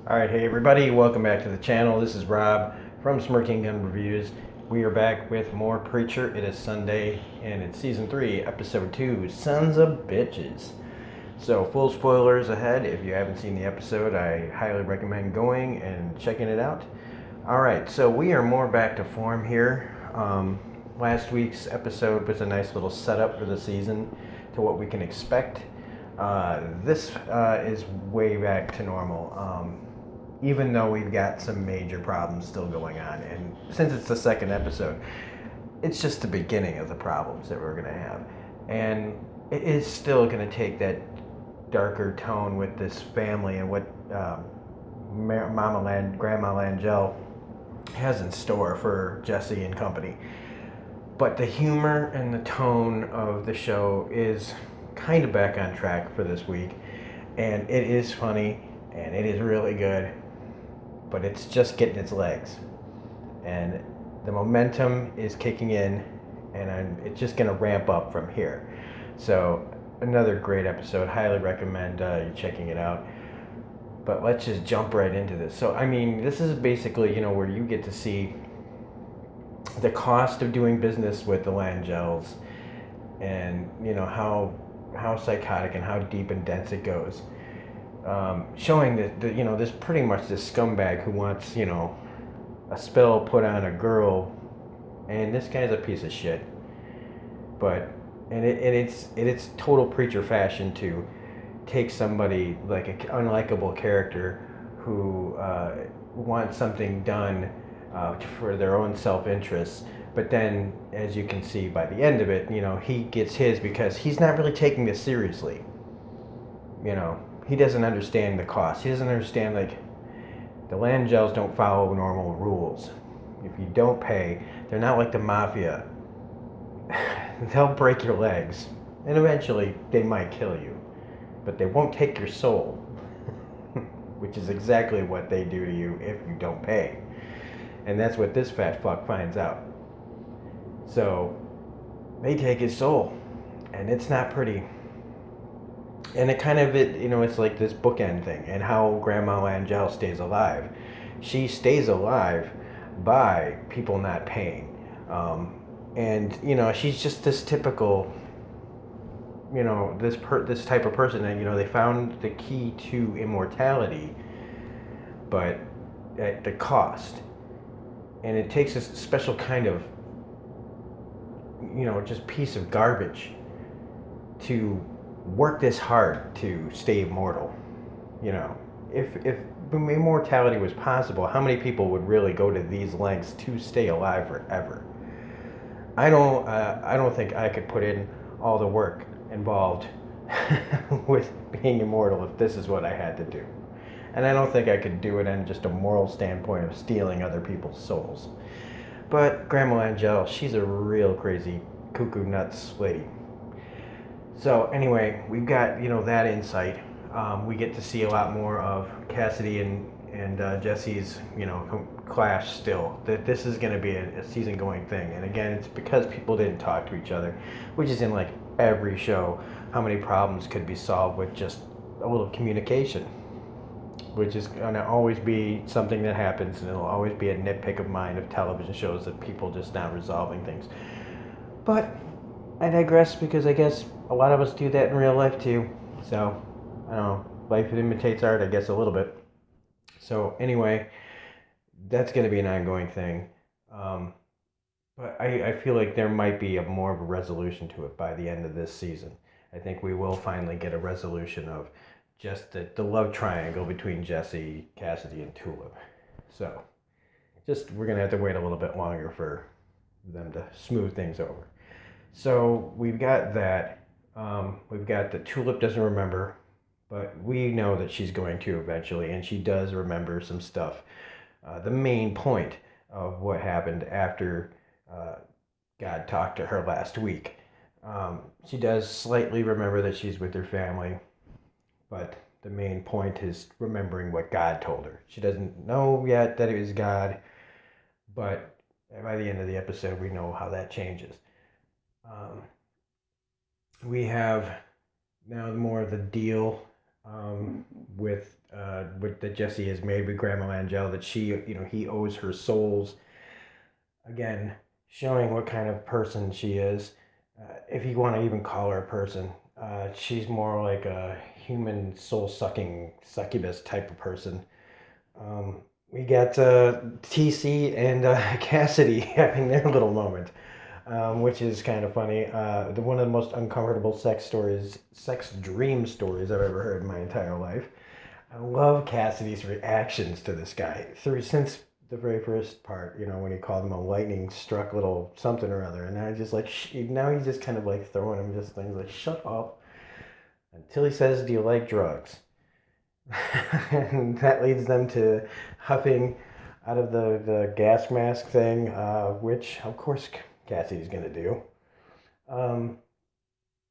Alright, hey everybody, welcome back to the channel. This is Rob from Smirking Gun Reviews. We are back with more Preacher. It is Sunday, and it's Season 3, Episode 2, Sons of Bitches. So, full spoilers ahead. If you haven't seen the episode, I highly recommend going and checking it out. Alright, so we are more back to form here. Last week's episode was a nice little setup for the season to what we can expect. This is way back to normal. Even though we've got some major problems still going on. And since it's the second episode, it's just the beginning of the problems that we're going to have. And it is still going to take that darker tone with this family and what Grandma Langell has in store for Jesse and company. But the humor and the tone of the show is kind of back on track for this week. And it is funny and it is really good. But it's just getting its legs, and the momentum is kicking in, and it's just going to ramp up from here. So another great episode. Highly recommend you checking it out. But let's just jump right into this. So I mean, this is basically where you get to see the cost of doing business with the Langells, and how psychotic and how deep and dense it goes. Showing that this pretty much this scumbag who wants a spell put on a girl, and this guy's a piece of shit. But it's total Preacher fashion to take somebody like an unlikable character who wants something done for their own self-interest. But then, as you can see by the end of it, he gets his because he's not really taking this seriously. He doesn't understand the cost. He doesn't understand, like, the Langells don't follow normal rules. If you don't pay, they're not like the mafia. They'll break your legs, and eventually they might kill you. But they won't take your soul, which is exactly what they do to you if you don't pay. And that's what this fat fuck finds out. So, they take his soul, and it's not pretty. And it's like this bookend thing, and how Grandma Langell stays alive. She stays alive by people not paying. She's just this typical, this type of person that, they found the key to immortality, but at the cost. And it takes a special kind of, just piece of garbage to work this hard to stay immortal. If immortality was possible, how many people would really go to these lengths to stay alive forever? I don't think I could put in all the work involved with being immortal if this is what I had to do. And I don't think I could do it in just a moral standpoint of stealing other people's souls. But Grandma Langell, she's a real crazy cuckoo nuts lady. So anyway, we've got that insight. We get to see a lot more of Cassidy and Jesse's clash still. That this is going to be a season going thing. And again, it's because people didn't talk to each other, which is in like every show. How many problems could be solved with just a little communication, which is going to always be something that happens, and it'll always be a nitpick of mine of television shows that people just not resolving things. But I digress, because I guess a lot of us do that in real life too. So, I don't know, life imitates art, I guess, a little bit. So anyway, that's going to be an ongoing thing. But I feel like there might be more of a resolution to it by the end of this season. I think we will finally get a resolution of just the love triangle between Jesse, Cassidy, and Tulip. So, we're going to have to wait a little bit longer for them to smooth things over. So we've got that. We've got the Tulip doesn't remember, but we know that she's going to eventually, and she does remember some stuff. The main point of what happened after God talked to her last week. She does slightly remember that she's with her family, but the main point is remembering what God told her. She doesn't know yet that it was God, but by the end of the episode, we know how that changes. We have now more of the deal with that Jesse has made with Grandma Angel, that she, he owes her souls. Again, showing what kind of person she is, if you want to even call her a person. She's more like a human soul-sucking succubus type of person. We got TC and Cassidy having their little moment, which is kind of funny. One of the most uncomfortable sex dream stories I've ever heard in my entire life. I love Cassidy's reactions to this guy since the very first part. When he called him a lightning struck little something or other, and I just like now he's just kind of like throwing him just things like shut up until he says, "Do you like drugs?" And that leads them to huffing out of the gas mask thing, which of course Cassidy's gonna do. Um,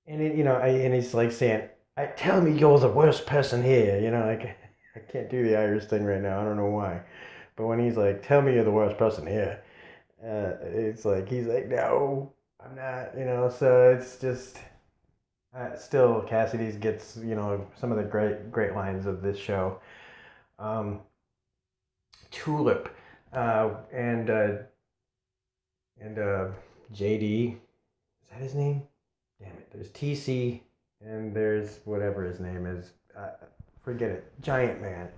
and and he's like saying, tell me you're the worst person here." Like I can't do the Irish thing right now. I don't know why, but when he's like, "Tell me you're the worst person here," it's like he's like, "No, I'm not." So it's just. Still, Cassidy's gets some of the great lines of this show. Um, Tulip, and JD, is that his name? Damn it! There's TC, and there's whatever his name is. Forget it. Giant Man.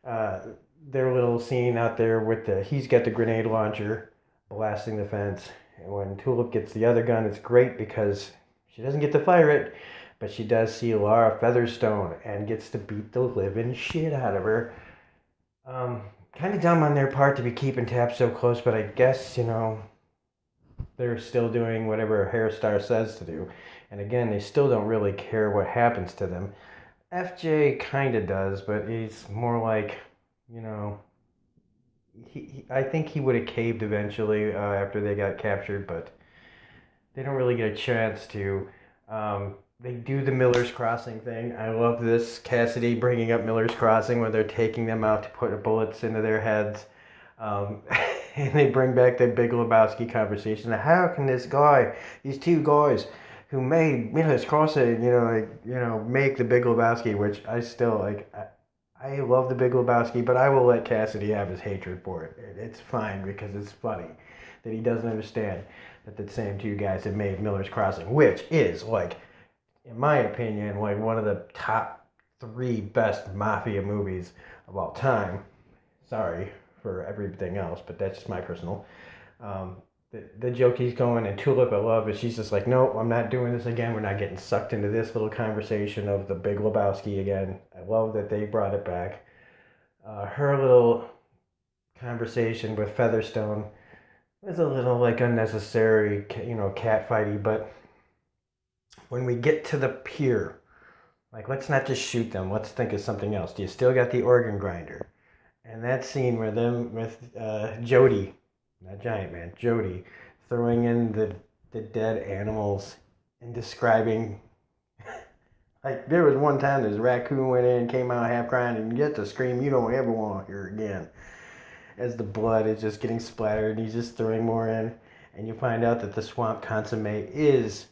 Uh, their little scene out there with he's got the grenade launcher, blasting the fence, and when Tulip gets the other gun, it's great because she doesn't get to fire it, but she does see Laura Featherstone and gets to beat the living shit out of her. Kind of dumb on their part to be keeping tabs so close, but I guess, they're still doing whatever Hairstar says to do. And again, they still don't really care what happens to them. FJ kind of does, but he's more like, I think he would have caved eventually after they got captured, but they don't really get a chance to. They do the Miller's Crossing thing. I love this. Cassidy bringing up Miller's Crossing when they're taking them out to put bullets into their heads. And they bring back the Big Lebowski conversation. How can these two guys who made Miller's Crossing, make the Big Lebowski, which I still like. I love the Big Lebowski, but I will let Cassidy have his hatred for it. It's fine because it's funny that he doesn't understand that the same two guys that made Miller's Crossing, which is like, in my opinion, like one of the top 3 best mafia movies of all time. Sorry for everything else, but that's just my personal. The joke he's going, and Tulip, I love it. She's just like, "No, I'm not doing this again. We're not getting sucked into this little conversation of the Big Lebowski again." I love that they brought it back. Her little conversation with Featherstone was a little like unnecessary, cat fighty, but when we get to the pier, like, let's not just shoot them. Let's think of something else. Do you still got the organ grinder? And that scene where them with Jody, not Giant Man, Jody, throwing in the dead animals and describing, like, there was one time this raccoon went in, came out half crying, and you get to scream you don't ever want to hear again. As the blood is just getting splattered, and he's just throwing more in, and you find out that the swamp consomme is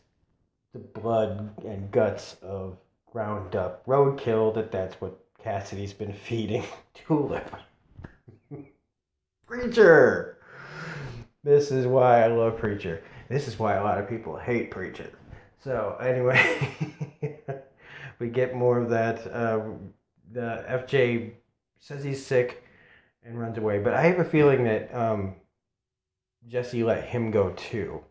the blood and guts of ground up roadkill. That's what Cassidy's been feeding Tulip. Preacher! This is why I love Preacher. This is why a lot of people hate Preacher. So, anyway, we get more of that. The FJ says he's sick and runs away, but I have a feeling that Jesse let him go too.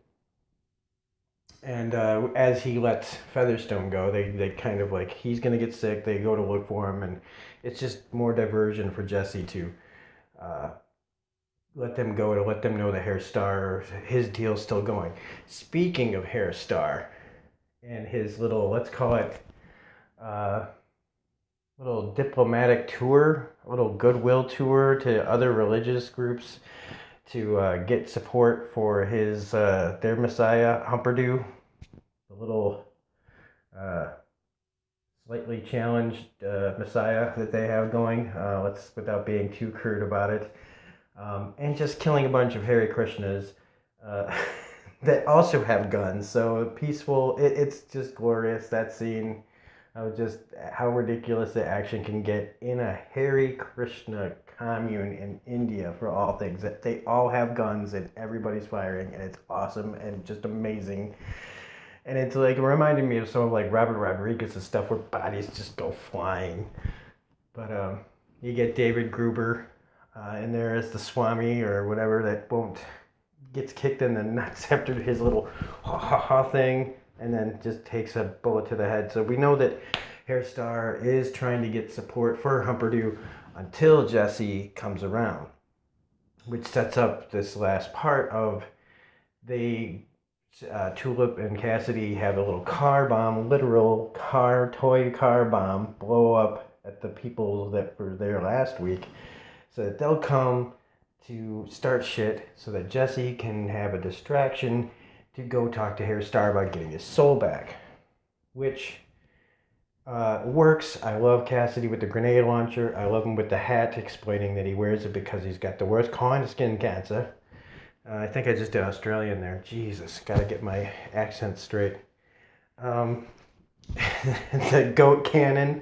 And as he lets Featherstone go, they kind of like, he's going to get sick, they go to look for him, and it's just more diversion for Jesse to let them go, to let them know the Hairstar, his deal's still going. Speaking of Hairstar and his little, let's call it, little diplomatic tour, a little goodwill tour to other religious groups to get support for his their Messiah, Humperdew, the little slightly challenged Messiah that they have going. Let's, without being too crude about it, and just killing a bunch of Hare Krishnas that also have guns. So peaceful. It's just glorious, that scene. of just how ridiculous the action can get in a Hare Krishna commune in India for all things. That they all have guns and everybody's firing, and it's awesome and just amazing. And it's like, it reminded me of some of like Robert Rodriguez's stuff where bodies just go flying. But you get David Gruber in there as the Swami or whatever that gets kicked in the nuts after his little ha ha ha thing, and then just takes a bullet to the head. So we know that Hairstar is trying to get support for Humperdew until Jesse comes around, which sets up this last part of Tulip and Cassidy have a little car bomb, literal toy car bomb, blow up at the people that were there last week, so that they'll come to start shit, so that Jesse can have a distraction to go talk to Hairstar about getting his soul back, which works. I love Cassidy with the grenade launcher. I love him with the hat, explaining that he wears it because he's got the worst kind of skin cancer. I think I just did Australian there. Jesus, gotta get my accent straight. The goat cannon.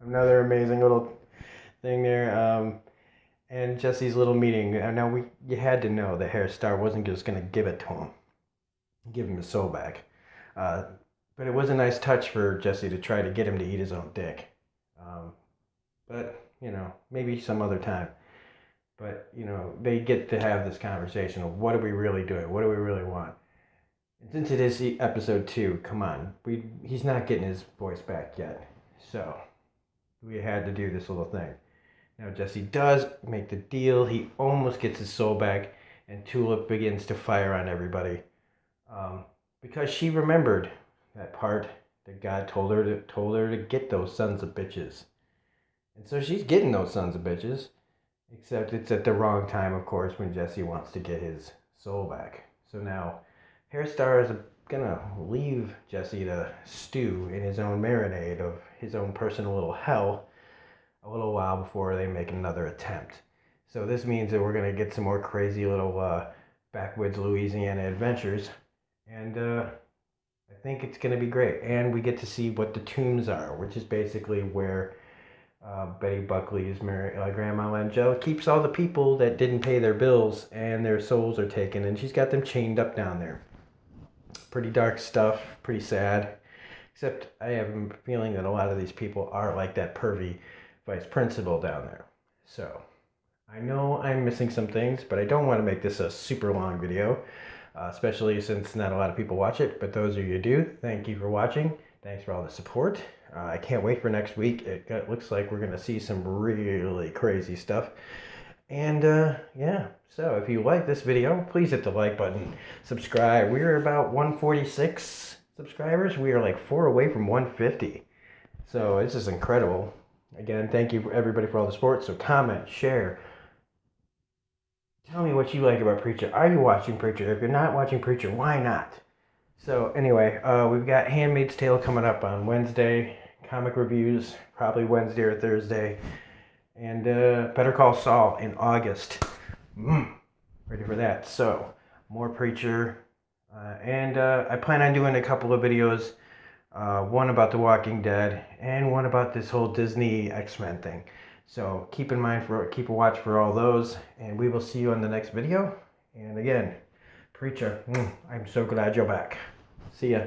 Another amazing little thing there. And Jesse's little meeting. Now, you had to know that Hairstar wasn't just going to give it to him. Give him his soul back. But it was a nice touch for Jesse to try to get him to eat his own dick. But, maybe some other time. But, they get to have this conversation of what are we really doing? What do we really want? And since it is episode 2, come on. He's not getting his voice back yet. So, we had to do this little thing. Now, Jesse does make the deal. He almost gets his soul back. And Tulip begins to fire on everybody. Because she remembered that part that God told her to get those sons of bitches. And so she's getting those sons of bitches. Except it's at the wrong time, of course, when Jesse wants to get his soul back. So now, Hairstar is gonna leave Jesse to stew in his own marinade of his own personal little hell a little while before they make another attempt. So this means that we're gonna get some more crazy little backwoods Louisiana adventures. And I think it's gonna be great. And we get to see what the tombs are, which is basically where Betty Buckley's Grandma Langell keeps all the people that didn't pay their bills and their souls are taken, and she's got them chained up down there. Pretty dark stuff, pretty sad. Except I have a feeling that a lot of these people are like that pervy vice principal down there. So I know I'm missing some things, but I don't want to make this a super long video, especially since not a lot of people watch it. But those of you who do, thank you for watching. Thanks for all the support. I can't wait for next week. It looks like we're going to see some really crazy stuff. And yeah, so if you like this video, please hit the like button. Subscribe. We're about 146 subscribers. We are like 4 away from 150. So this is incredible. Again, thank you everybody for all the support. So comment, share. Tell me what you like about Preacher. Are you watching Preacher? If you're not watching Preacher, why not? So anyway, we've got Handmaid's Tale coming up on Wednesday. Comic reviews, probably Wednesday or Thursday. And Better Call Saul in August. Ready for that. So, more Preacher. And I plan on doing a couple of videos. One about The Walking Dead. And one about this whole Disney X-Men thing. So, keep a watch for all those. And we will see you on the next video. And again, Preacher, I'm so glad you're back. See ya.